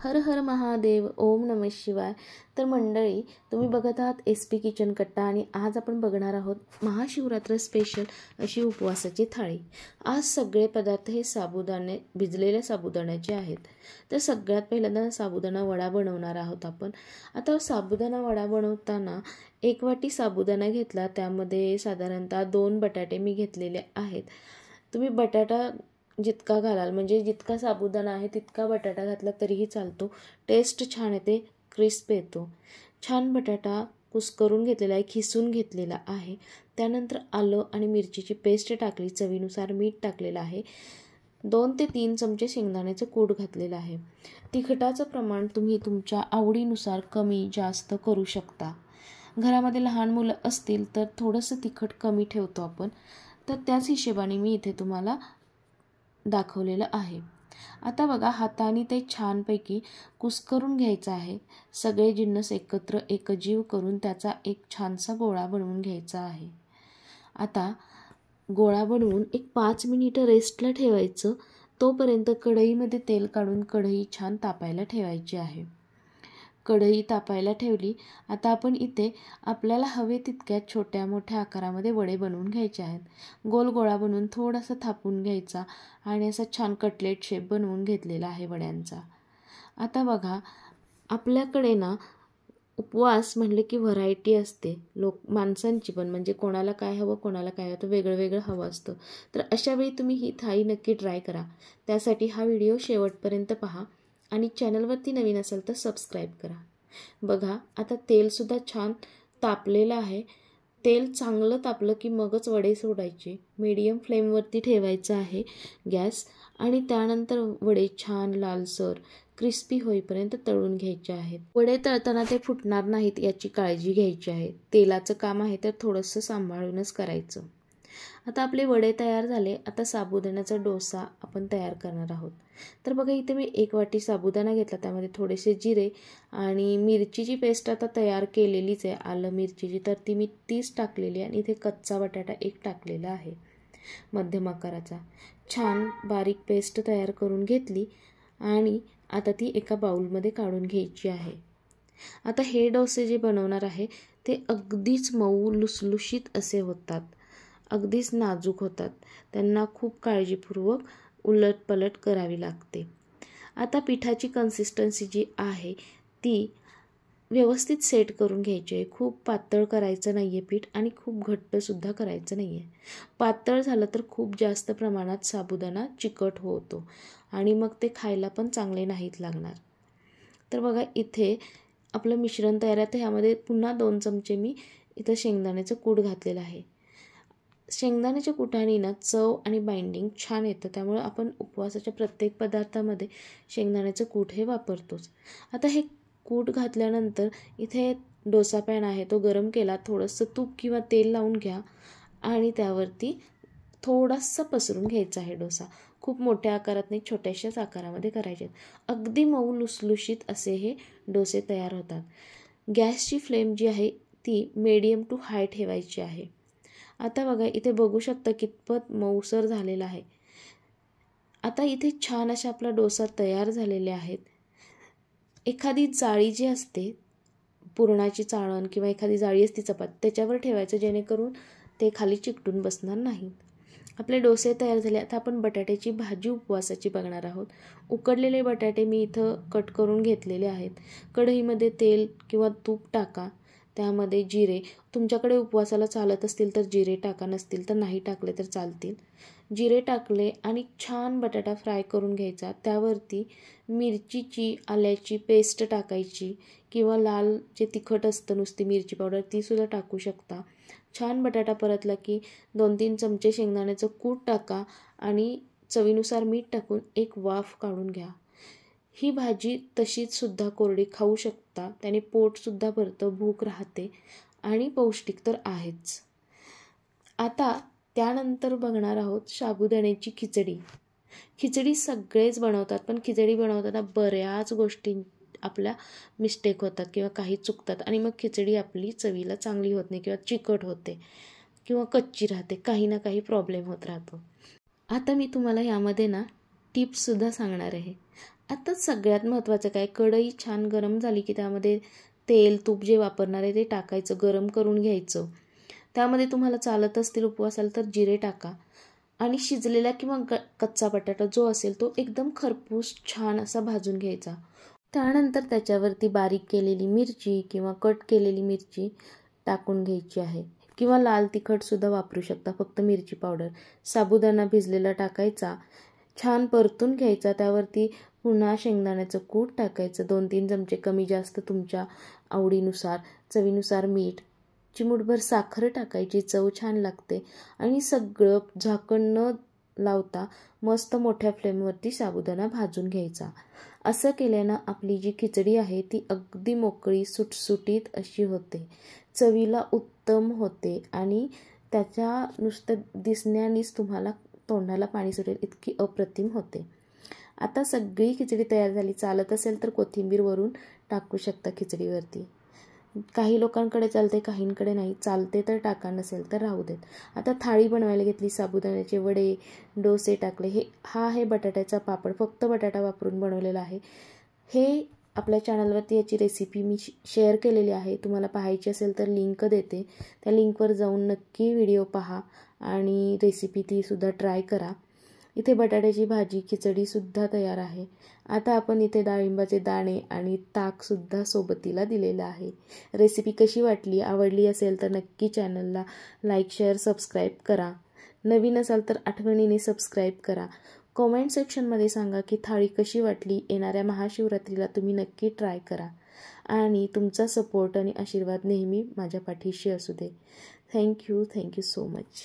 हर हर महादेव, ओम नमः शिवाय। तर मंडळी, तुम्ही बघत आहात SP किचन कट्टा आणि आज आपण बघणार आहोत महाशिवरात्र स्पेशल अशी उपवासाची थाळी। आज सगळे पदार्थ हे साबुदाणे, भिजलेल्या साबुदाण्याचे आहेत। तर सगळ्यात पहिल्यांदा साबुदाणा वडा बनवणार आहोत आपण। आता साबुदाणा वडा बनवताना 1 वाटी साबुदाणा घेतला, त्यामध्ये साधारणतः 2 बटाटे मी घेतलेले आहेत। तुम्ही बटाटा जितका घालाल, म्हणजे जितका साबुदाणा आहे तितका बटाटा घातला तरीही चालतो। टेस्ट छान येते, क्रिस्प येतो। छान बटाटा कुस्करून घेतलेला आहे, खिसून घेतलेला आहे। त्यानंतर आलं आणि मिरचीची पेस्ट टाकली, चवीनुसार मीठ टाकलेलं आहे। 2 ते 3 चमचे शेंगदाण्याचं कूट घातलेलं आहे। तिखटाचं प्रमाण तुम्ही तुमच्या आवडीनुसार कमी जास्त करू शकता। घरामध्ये लहान मुलं असतील तर थोडंसं तिखट कमी ठेवतो आपण, तर त्याच हिशोबाने मी इथे तुम्हाला दाखवलेलं आहे। आता बघा, हाताने ते छानपैकी कुस्करून घ्यायचं आहे। सगळे जिन्नस एकत्र एकजीव करून त्याचा एक छानसा गोळा बनवून घ्यायचा आहे। आता गोळा बनवून एक 5 मिनिटं रेस्टला ठेवायचं। तोपर्यंत कढईमध्ये तेल काढून कढई छान तापायला ठेवायची आहे। कढई तापायला ठेवली। आता आपण इथे आपल्याला हवे तितक्या छोट्या मोठ्या आकारामध्ये वडे बनवून घ्यायचे आहेत। गोल गोळा बनवून थोडासा थापून घ्यायचा आणि असा छान कटलेट शेप बनवून घेतलेला आहे वड्यांचा। आता बघा, आपल्याकडे ना उपवास म्हटले की व्हरायटी असते माणसांची पण, म्हणजे कोणाला काय हवं, कोणाला काय हवं, वेगळं वेगळं हवं असतं। तर अशा वेळी तुम्ही ही थाळी नक्की ट्राय करा। त्यासाठी हा व्हिडिओ शेवटपर्यंत पहा आणि चॅनलवरती नवीन असेल तर सबस्क्राईब करा। बघा, आता तेलसुद्धा छान तापलेलं आहे। तेल चांगलं तापलं की मगच वडे सोडायचे। मीडियम फ्लेमवरती ठेवायचं आहे गॅस, आणि त्यानंतर वडे छान लालसर क्रिस्पी होईपर्यंत तळून घ्यायचे आहेत। वडे तळताना ते फुटणार नाहीत याची काळजी घ्यायची आहे। तेलाचं काम आहे तर थोडंसं सांभाळूनच करायचं। आता आपले वडे तयार झाले। आता साबुदाण्याचा डोसा आपण तयार करणार आहोत। तर बघा, इथे मी 1 वाटी साबुदाणा घेतला, त्यामध्ये थोडेसे जिरे आणि मिरचीची पेस्ट आता तयार केलेलीच आहे, आलं मिरचीची, तर ती मी 30 टाकलेली आहे। आणि इथे कच्चा बटाटा 1 टाकलेला आहे मध्यम आकाराचा। छान बारीक पेस्ट तयार करून घेतली आणि आता ती एका बाउलमध्ये काढून घ्यायची आहे। आता हे डोसे जे बनवणार आहे ते अगदीच मऊ लुसलुशीत असे होतात, अगदीच नाजूक होतात। त्यांना खूप काळजीपूर्वक उलटपलट करावी लागते। आता पिठाची कन्सिस्टन्सी जी आहे ती व्यवस्थित सेट करून घ्यायची आहे। खूप पातळ करायचं नाही आहे पीठ आणि खूप घट्टसुद्धा करायचं नाही आहे। पातळ झालं तर खूप जास्त प्रमाणात साबुदाणा चिकट होतो आणि मग ते खायला पण चांगले नाहीत लागणार। तर बघा, इथे आपलं मिश्रण तयार आहे। तर ह्यामध्ये पुन्हा 2 चमचे मी इथं शेंगदाण्याचं कूट घातलेलं आहे। शेंगदाण्याच्या कुटाने ना चव आणि बाइंडिंग छान येतं, त्यामुळे आपण उपवासाच्या प्रत्येक पदार्थामध्ये शेंगदाण्याचं कूट हे वापरतोच। आता हे कूट घातल्यानंतर इथे डोसा पॅन आहे तो गरम केला, थोडंसं तूप किंवा तेल लावून घ्या आणि त्यावरती थोडासा पसरून घ्यायचा आहे डोसा। खूप मोठ्या आकारात नाही, छोट्याशाच आकारामध्ये करायचे। अगदी मऊ लुसलुशीत असे हे डोसे तयार होतात। गॅसची फ्लेम जी आहे ती मीडियम टू हाय ठेवायची आहे। आता बघा, इथे बघू शकता कितपत मऊसर झालेला आहे। आता इथे छान अशा आपला डोसा तयार झालेले आहेत। एखादी जाळी जी असते, पुरणाची चाळण किंवा एखादी जाळी असते चपाती, त्याच्यावर ठेवायचं, जेणेकरून ते खाली चिकटून बसणार नाही। आपले डोसे तयार झाले। आता आपण बटाट्याची भाजी उपवासाची बघणार आहोत। उकडलेले बटाटे मी इथं कट करून घेतलेले आहेत। कढईमध्ये तेल किंवा तूप टाका, त्यामध्ये जिरे, तुमच्याकडे उपवासाला चालत असतील तर जिरे टाका, नसतील तर नाही टाकले तर चालतील। जिरे टाकले आणि छान बटाटा फ्राय करून घ्यायचा। त्यावरती मिरचीची, आल्याची पेस्ट टाकायची किंवा लाल जे तिखट असतं नुसती मिरची पावडर तीसुद्धा टाकू शकता। छान बटाटा परतला की 2-3 चमचे शेंगदाण्याचं कूट टाका आणि चवीनुसार मीठ टाकून एक वाफ काढून घ्या। ही भाजी तशीच सुद्धा कोरडी खाऊ शकता, त्याने पोटसुद्धा भरतं, भूक राहते आणि पौष्टिक तर आहेच। आता त्यानंतर बघणार आहोत साबुदाण्याची खिचडी। खिचडी सगळेच बनवतात, पण खिचडी बनवताना बऱ्याच गोष्टी आपल्या मिस्टेक होतात किंवा काही चुकतात आणि मग खिचडी आपली चवीला चांगली होत नाही किंवा चिकट होते किंवा कच्ची राहते, काही ना काही प्रॉब्लेम होत राहतो। आता मी तुम्हाला यामध्ये ना टिप्ससुद्धा सांगणार आहे। आता सगळ्यात महत्त्वाचं काय, कढई छान गरम झाली की त्यामध्ये तेल तूप जे वापरणार आहे ते टाकायचं, गरम करून घ्यायचं. त्यामध्ये तुम्हाला चालत असतील उपवासाला तर जिरे टाका आणि शिजलेला किंवा कच्चा बटाटा जो असेल तो एकदम खरपूस छान असा भाजून घ्यायचा. त्यानंतर त्याच्यावरती बारीक केलेली मिरची किंवा कट केलेली मिरची टाकून घ्यायची आहे, किंवा लाल तिखटसुद्धा वापरू शकता, फक्त मिरची पावडर. साबुदाणा भिजलेला टाकायचा, छान परतून घ्यायचा. त्यावरती पुन्हा शेंगदाण्याचं कूट टाकायचं, 2-3 चमचे, कमी जास्त तुमच्या आवडीनुसार, चवीनुसार मीठ, चिमूटभर साखर टाकायची, चव छान लागते. आणि सगळं झाकण न लावता मस्त मोठ्या फ्लेमवरती साबुदाणा भाजून घ्यायचा. असं केल्यानं आपली जी खिचडी आहे ती अगदी मोकळी सुटसुटीत अशी होते, चवीला उत्तम होते आणि त्याच्या नुसतं दिसण्यानेच तुम्हाला तोंडाला पाणी सुटेल इतकी अप्रतिम होते. आता सगळी खिचडी तयार झाली. चालत असेल तर कोथिंबीर वरून टाकू शकता खिचडीवरती. काही लोकांकडे चालते, काहींकडे नाही. चालते तर टाका, नसेल तर राहू देत. आता थाळी बनवायला घेतली. साबुदाण्याचे वडे, डोसे टाकले. हा आहे बटाट्याचा पापड, फक्त बटाटा वापरून बनवलेला आहे. हे आपल्या चॅनलवरती याची रेसिपी मी शेअर केलेली आहे. तुम्हाला पाहायची असेल तर लिंक देते, त्या लिंकवर जाऊन नक्की व्हिडिओ पहा आणि रेसिपी तीसुद्धा ट्राय करा. इथे बटाट्याची भाजी, खिचडीसुद्धा तयार आहे. आता आपण इथे डाळिंबाचे दाणे आणि ताकसुद्धा सोबतीला दिलेलं आहे. रेसिपी कशी वाटली, आवडली असेल तर नक्की चॅनलला लाईक, शेअर, सबस्क्राईब करा. नवीन असाल तर आठवणीने सबस्क्राईब करा. कॉमेंट सेक्शनमध्ये सांगा की थाळी कशी वाटली. येणाऱ्या महाशिवरात्रीला तुम्ही नक्की ट्राय करा आणि तुमचा सपोर्ट आणि आशीर्वाद नेहमी माझ्या पाठीशी असू दे. Thank you so much.